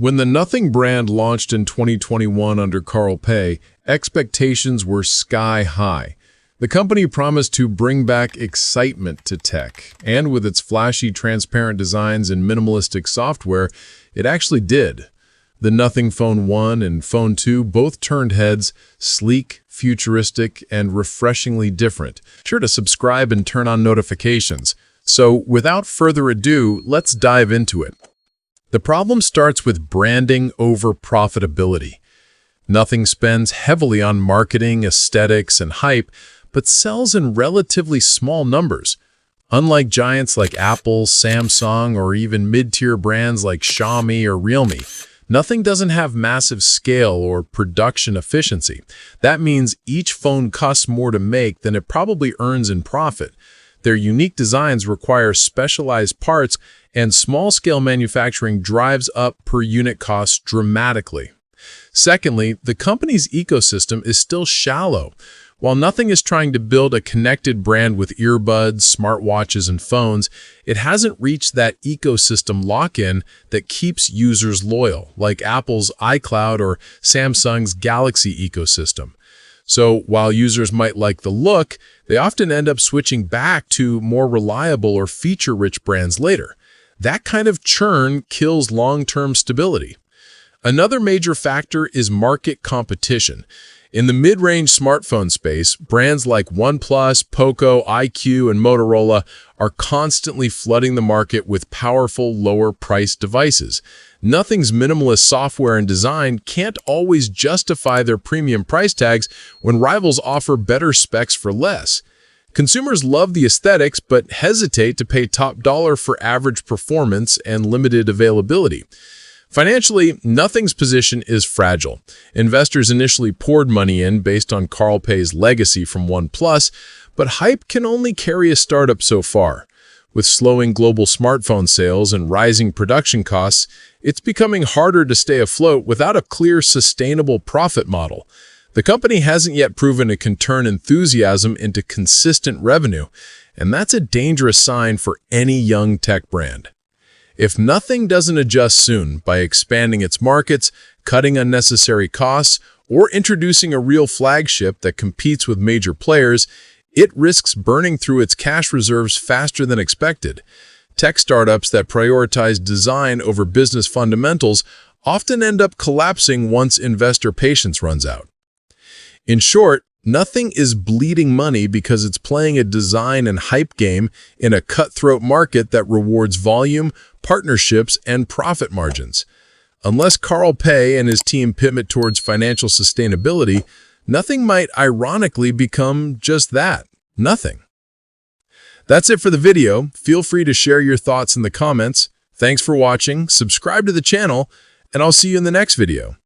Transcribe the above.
When the Nothing brand launched in 2021 under Carl Pei, expectations were sky high. The company promised to bring back excitement to tech, and with its flashy, transparent designs and minimalistic software, it actually did. The Nothing Phone 1 and Phone 2 both turned heads, sleek, futuristic, and refreshingly different. Be sure to subscribe and turn on notifications. So, without further ado, let's dive into it. The problem starts with branding over profitability. Nothing spends heavily on marketing, aesthetics, and hype, but sells in relatively small numbers. Unlike giants like Apple, Samsung, or even mid-tier brands like Xiaomi or Realme, Nothing doesn't have massive scale or production efficiency. That means each phone costs more to make than it probably earns in profit. Their unique designs require specialized parts, and small-scale manufacturing drives up per-unit costs dramatically. Secondly, the company's ecosystem is still shallow. While Nothing is trying to build a connected brand with earbuds, smartwatches, and phones, it hasn't reached that ecosystem lock-in that keeps users loyal, like Apple's iCloud or Samsung's Galaxy ecosystem. So while users might like the look, they often end up switching back to more reliable or feature-rich brands later. That kind of churn kills long-term stability. Another major factor is market competition. In the mid-range smartphone space, brands like OnePlus, Poco, iQOO, and Motorola are constantly flooding the market with powerful, lower-priced devices. Nothing's minimalist software and design can't always justify their premium price tags when rivals offer better specs for less. Consumers love the aesthetics but hesitate to pay top dollar for average performance and limited availability. Financially, Nothing's position is fragile. Investors initially poured money in based on Carl Pei's legacy from OnePlus, but hype can only carry a startup so far. With slowing global smartphone sales and rising production costs, it's becoming harder to stay afloat without a clear, sustainable profit model. The company hasn't yet proven it can turn enthusiasm into consistent revenue, and that's a dangerous sign for any young tech brand. If Nothing doesn't adjust soon by expanding its markets, cutting unnecessary costs, or introducing a real flagship that competes with major players, it risks burning through its cash reserves faster than expected. Tech startups that prioritize design over business fundamentals often end up collapsing once investor patience runs out. In short, Nothing is bleeding money because it's playing a design and hype game in a cutthroat market that rewards volume, partnerships, and profit margins. Unless Carl Pei and his team pivot towards financial sustainability, Nothing might ironically become just that, nothing. That's it for the video. Feel free to share your thoughts in the comments. Thanks for watching, subscribe to the channel, and I'll see you in the next video.